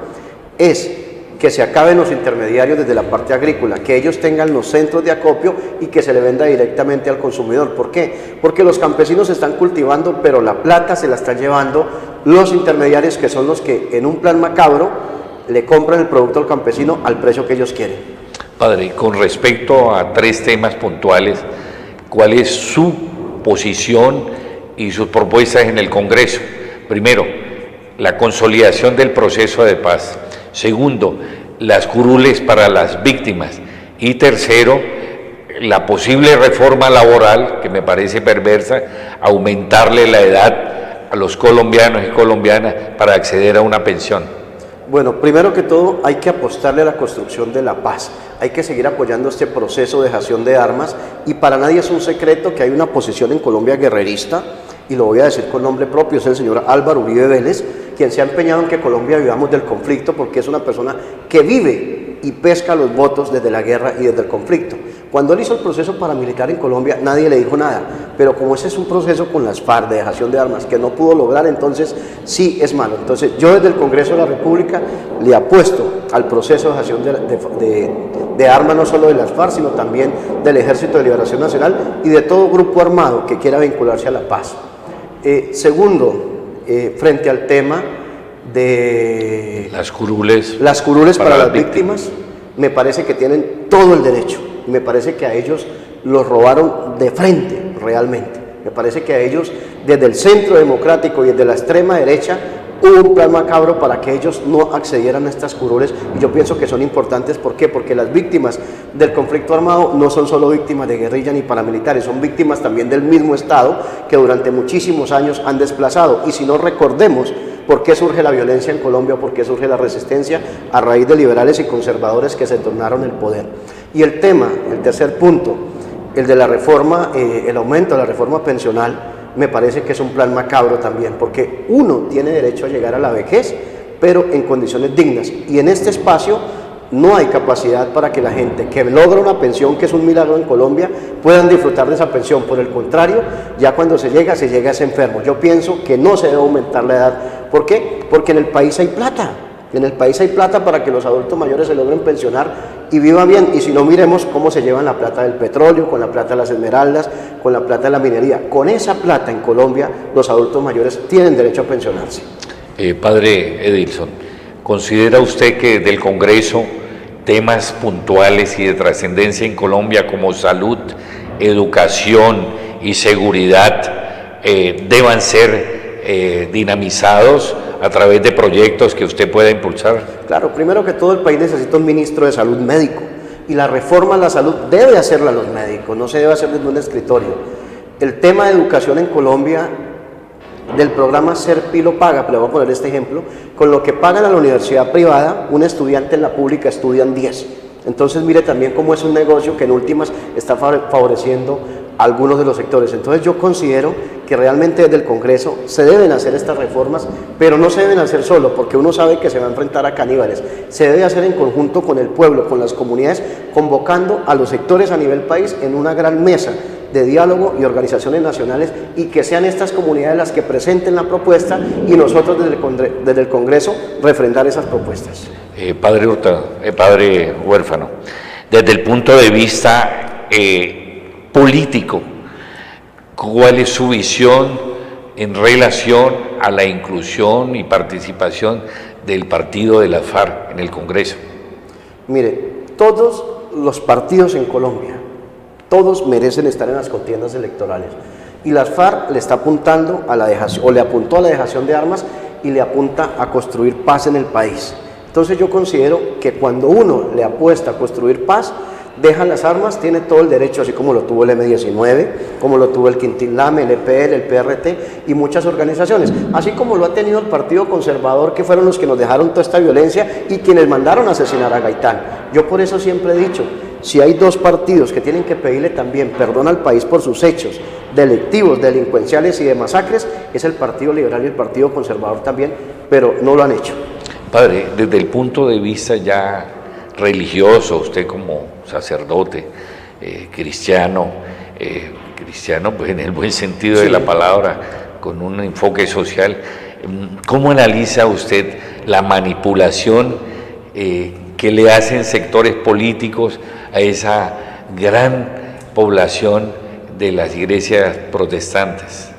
es que se acaben los intermediarios desde la parte agrícola, que ellos tengan los centros de acopio y que se le venda directamente al consumidor. ¿Por qué? Porque los campesinos están cultivando, pero la plata se la están llevando los intermediarios, que son los que en un plan macabro le compran el producto al campesino al precio que ellos quieren. Padre, con respecto a tres temas puntuales, cuál es su posición y sus propuestas en el Congreso. Primero, la consolidación del proceso de paz. Segundo, las curules para las víctimas. Y tercero, la posible reforma laboral, que me parece perversa, aumentarle la edad a los colombianos y colombianas para acceder a una pensión. Bueno, primero que todo hay que apostarle a la construcción de la paz, hay que seguir apoyando este proceso de dejación de armas y para nadie es un secreto que hay una posición en Colombia guerrerista y lo voy a decir con nombre propio, es el señor Álvaro Uribe Vélez, quien se ha empeñado en que Colombia vivamos del conflicto porque es una persona que vive y pesca los votos desde la guerra y desde el conflicto. Cuando él hizo el proceso paramilitar en Colombia nadie le dijo nada, pero como ese es un proceso con las FARC de dejación de armas que no pudo lograr, entonces sí es malo. Entonces yo desde el Congreso de la República le apuesto al proceso de dejación de armas no solo de las FARC, sino también del Ejército de Liberación Nacional y de todo grupo armado que quiera vincularse a la paz. Segundo, frente al tema de las curules para las víctimas, me parece que tienen todo el derecho. Me parece que a ellos los robaron de frente, realmente. Me parece que a ellos, desde el centro democrático y desde la extrema derecha, hubo un plan macabro para que ellos no accedieran a estas curules. Y yo pienso que son importantes. ¿Por qué? Porque las víctimas del conflicto armado no son solo víctimas de guerrilla ni paramilitares, son víctimas también del mismo Estado que durante muchísimos años han desplazado. Y si no, recordemos por qué surge la violencia en Colombia, por qué surge la resistencia a raíz de liberales y conservadores que se tornaron el poder. Y el tema, el tercer punto, el de la reforma, el aumento de la reforma pensional, me parece que es un plan macabro también, porque uno tiene derecho a llegar a la vejez, pero en condiciones dignas. Y en este espacio no hay capacidad para que la gente que logra una pensión, que es un milagro en Colombia, puedan disfrutar de esa pensión. Por el contrario, ya cuando se llega es enfermo. Yo pienso que no se debe aumentar la edad. ¿Por qué? Porque en el país hay plata. En el país hay plata para que los adultos mayores se logren pensionar y vivan bien. Y si no, miremos cómo se llevan la plata del petróleo, con la plata de las esmeraldas, con la plata de la minería. Con esa plata en Colombia, los adultos mayores tienen derecho a pensionarse. Padre Edilson, ¿considera usted que del Congreso temas puntuales y de trascendencia en Colombia como salud, educación y seguridad deban ser dinamizados a través de proyectos que usted pueda impulsar? Claro, primero que todo el país necesita un ministro de salud médico y la reforma a la salud debe hacerla los médicos, no se debe hacer desde un escritorio. El tema de educación en Colombia, del programa Serpi lo paga, pero voy a poner este ejemplo, con lo que pagan a la universidad privada, un estudiante en la pública estudian 10. Entonces mire también cómo es un negocio que en últimas está favoreciendo a algunos de los sectores. Entonces yo considero que realmente desde el Congreso se deben hacer estas reformas, pero no se deben hacer solo, porque uno sabe que se va a enfrentar a caníbales. Se debe hacer en conjunto con el pueblo, con las comunidades, convocando a los sectores a nivel país en una gran mesa de diálogo y organizaciones nacionales, y que sean estas comunidades las que presenten la propuesta y nosotros desde el Congreso refrendar esas propuestas. Padre Huérfano, desde el punto de vista político, ¿cuál es su visión en relación a la inclusión y participación del partido de la FARC en el Congreso? Mire, todos los partidos en Colombia, todos merecen estar en las contiendas electorales. Y la FARC le está apuntando a la dejación, o le apuntó a la dejación de armas y le apunta a construir paz en el país. Entonces yo considero que cuando uno le apuesta a construir paz, deja las armas, tiene todo el derecho, así como lo tuvo el M-19, como lo tuvo el Quintín Lame, el EPL, el PRT y muchas organizaciones, así como lo ha tenido el Partido Conservador, que fueron los que nos dejaron toda esta violencia y quienes mandaron a asesinar a Gaitán. Yo por eso siempre he dicho, si hay dos partidos que tienen que pedirle también perdón al país por sus hechos delictivos, delincuenciales y de masacres, es el Partido Liberal y el Partido Conservador también, pero no lo han hecho. Padre, desde el punto de vista ya religioso, usted como sacerdote, cristiano pues en el buen sentido de la palabra, con un enfoque social, ¿cómo analiza usted la manipulación que le hacen sectores políticos a esa gran población de las iglesias protestantes?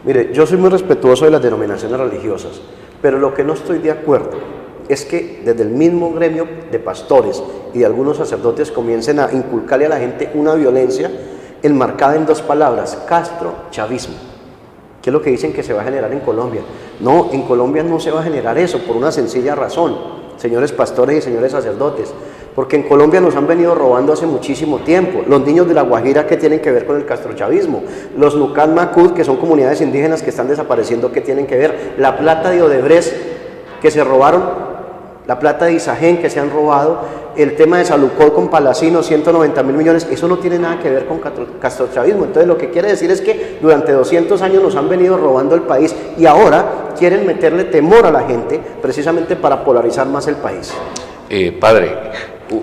Mire, yo soy muy respetuoso de las denominaciones religiosas, pero lo que no estoy de acuerdo es que desde el mismo gremio de pastores y de algunos sacerdotes comiencen a inculcarle a la gente una violencia enmarcada en dos palabras, Castro-chavismo. ¿Qué es lo que dicen que se va a generar en Colombia? No, en Colombia no se va a generar eso por una sencilla razón, señores pastores y señores sacerdotes, porque en Colombia nos han venido robando hace muchísimo tiempo. Los niños de La Guajira, ¿qué tienen que ver con el castrochavismo? Los Nucan Macud, que son comunidades indígenas que están desapareciendo, ¿qué tienen que ver? La plata de Odebrecht que se robaron, la plata de Isagen que se han robado, el tema de Salucol con Palacino, 190.000 millones, eso no tiene nada que ver con castrochavismo. Entonces lo que quiere decir es que durante 200 años nos han venido robando el país y ahora quieren meterle temor a la gente precisamente para polarizar más el país. Padre,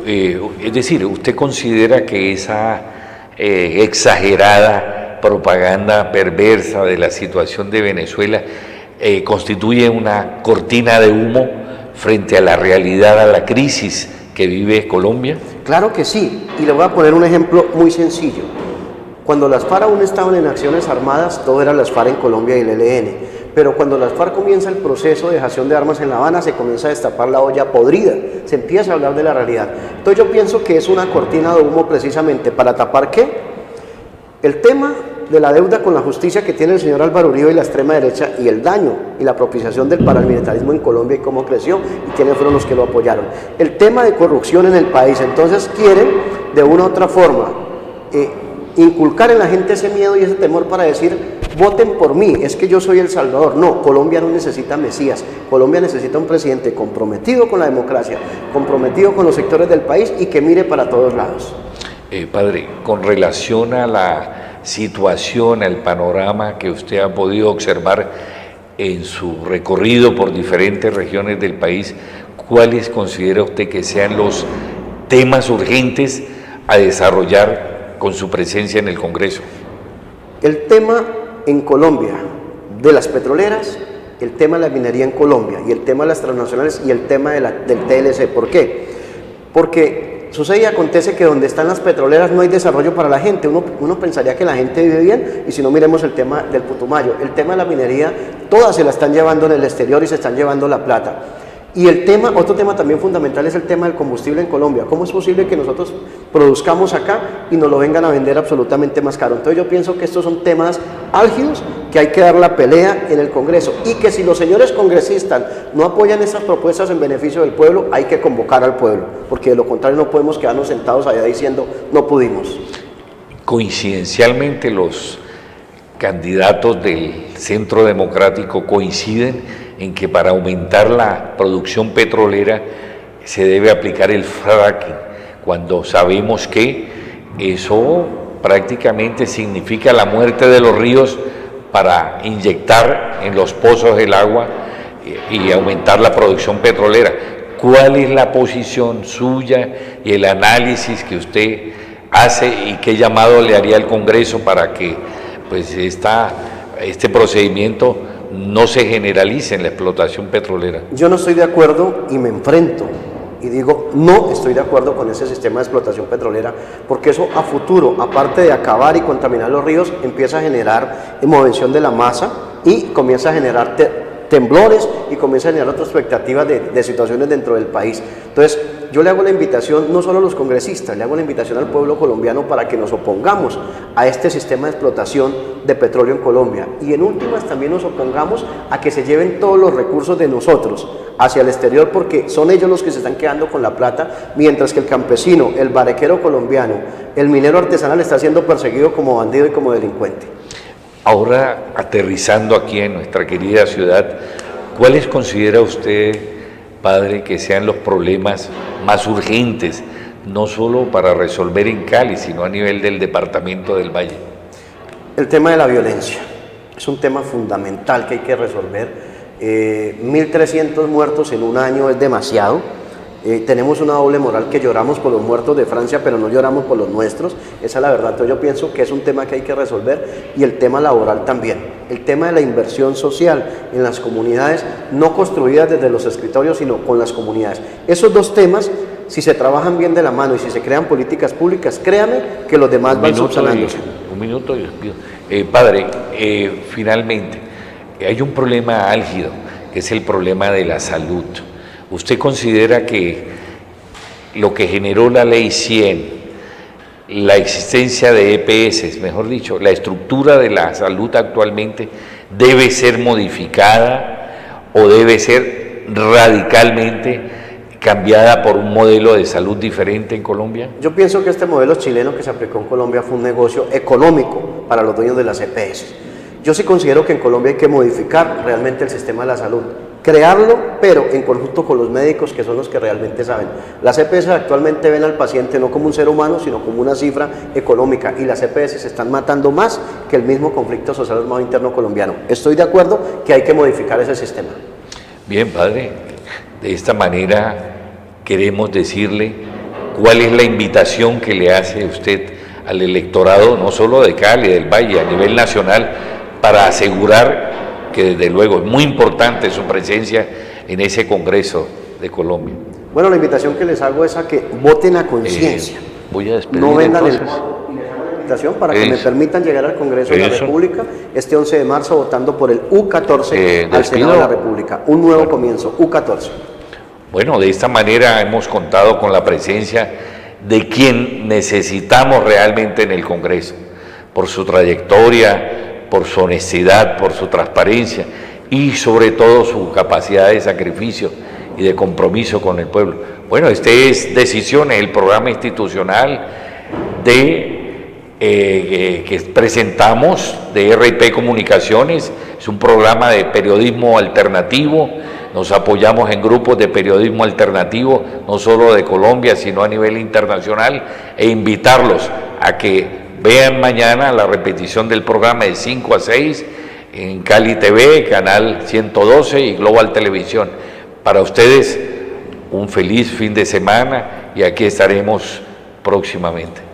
es decir, ¿usted considera que esa exagerada propaganda perversa de la situación de Venezuela constituye una cortina de humo frente a la realidad, a la crisis que vive Colombia? Claro que sí, y le voy a poner un ejemplo muy sencillo. Cuando las FARC aún estaban en acciones armadas, todo era las FARC en Colombia y el ELN, pero cuando las FARC comienza el proceso de dejación de armas en La Habana, se comienza a destapar la olla podrida, se empieza a hablar de la realidad. Entonces yo pienso que es una cortina de humo precisamente para tapar ¿qué? El tema de la deuda con la justicia que tiene el señor Álvaro Uribe y la extrema derecha, y el daño y la propiciación del paramilitarismo en Colombia y cómo creció y quiénes fueron los que lo apoyaron. El tema de corrupción en el país, entonces quieren de una u otra forma inculcar en la gente ese miedo y ese temor para decir, voten por mí, es que yo soy el Salvador. No, Colombia no necesita mesías, Colombia necesita un presidente comprometido con la democracia, comprometido con los sectores del país y que mire para todos lados. Padre, con relación a la situación, al panorama que usted ha podido observar en su recorrido por diferentes regiones del país, ¿cuáles considera usted que sean los temas urgentes a desarrollar con su presencia en el Congreso? El tema en Colombia de las petroleras, el tema de la minería en Colombia y el tema de las transnacionales y el tema del TLC. ¿Por qué? Porque sucede y acontece que donde están las petroleras no hay desarrollo para la gente. Uno pensaría que la gente vive bien, y si no, miremos el tema del Putumayo. El tema de la minería, todas se la están llevando en el exterior y se están llevando la plata. Y el tema, otro tema también fundamental es el tema del combustible en Colombia. ¿Cómo es posible que nosotros produzcamos acá y nos lo vengan a vender absolutamente más caro? Entonces yo pienso que estos son temas álgidos que hay que dar la pelea en el Congreso, y que si los señores congresistas no apoyan estas propuestas en beneficio del pueblo, hay que convocar al pueblo, porque de lo contrario no podemos quedarnos sentados allá diciendo no pudimos. Coincidencialmente los candidatos del Centro Democrático coinciden en que para aumentar la producción petrolera se debe aplicar el fracking, cuando sabemos que eso prácticamente significa la muerte de los ríos para inyectar en los pozos el agua y aumentar la producción petrolera. ¿Cuál es la posición suya y el análisis que usted hace y qué llamado le haría al Congreso para que pues este procedimiento no se generalice en la explotación petrolera? Yo no estoy de acuerdo y me enfrento y digo, no estoy de acuerdo con ese sistema de explotación petrolera, porque eso a futuro, aparte de acabar y contaminar los ríos, empieza a generar movención de la masa y comienza a generar temblores y comienza a generar otras expectativas de situaciones dentro del país. Entonces, yo le hago la invitación no solo a los congresistas, le hago la invitación al pueblo colombiano para que nos opongamos a este sistema de explotación de petróleo en Colombia, y en últimas también nos opongamos a que se lleven todos los recursos de nosotros hacia el exterior, porque son ellos los que se están quedando con la plata, mientras que el campesino, el barequero colombiano, el minero artesanal está siendo perseguido como bandido y como delincuente. Ahora, aterrizando aquí en nuestra querida ciudad, ¿cuáles considera usted, padre, que sean los problemas más urgentes, no solo para resolver en Cali, sino a nivel del departamento del Valle? El tema de la violencia es un tema fundamental que hay que resolver. 1.300 muertos en un año es demasiado. Tenemos una doble moral, que lloramos por los muertos de Francia, pero no lloramos por los nuestros. Esa es la verdad. Entonces yo pienso que es un tema que hay que resolver, y el tema laboral también. El tema de la inversión social en las comunidades, no construidas desde los escritorios, sino con las comunidades. Esos dos temas, si se trabajan bien de la mano y si se crean políticas públicas, créame que los demás van subsanándose. Un minuto, padre, finalmente, hay un problema álgido, que es el problema de la salud. ¿Usted considera que lo que generó la Ley 100 la existencia de EPS, mejor dicho, la estructura de la salud actualmente debe ser modificada o debe ser radicalmente cambiada por un modelo de salud diferente en Colombia? Yo pienso que este modelo chileno que se aplicó en Colombia fue un negocio económico para los dueños de las EPS. Yo sí considero que en Colombia hay que modificar realmente el sistema de la salud, crearlo, pero en conjunto con los médicos, que son los que realmente saben. Las EPS actualmente ven al paciente no como un ser humano, sino como una cifra económica, y las EPS se están matando más que el mismo conflicto social armado interno colombiano. Estoy de acuerdo que hay que modificar ese sistema. Bien, padre, de esta manera queremos decirle cuál es la invitación que le hace usted al electorado, no solo de Cali, del Valle, a nivel nacional, para asegurar que desde luego es muy importante su presencia en ese Congreso de Colombia. Bueno, la invitación que les hago es a que voten a conciencia. Voy a despedir no vendan entonces. La invitación para que me permitan llegar al Congreso de la República este 11 de marzo votando por el U14 al Senado de la República. Un nuevo comienzo, U14. Bueno, de esta manera hemos contado con la presencia de quien necesitamos realmente en el Congreso, por su trayectoria, por su honestidad, por su transparencia y sobre todo su capacidad de sacrificio y de compromiso con el pueblo. Bueno, este es Decisiones, el programa institucional que presentamos de RIP Comunicaciones. Es un programa de periodismo alternativo. Nos apoyamos en grupos de periodismo alternativo, no solo de Colombia, sino a nivel internacional, e invitarlos a que vean mañana la repetición del programa de 5 a 6 en Cali TV, Canal 112 y Global Televisión. Para ustedes, un feliz fin de semana y aquí estaremos próximamente.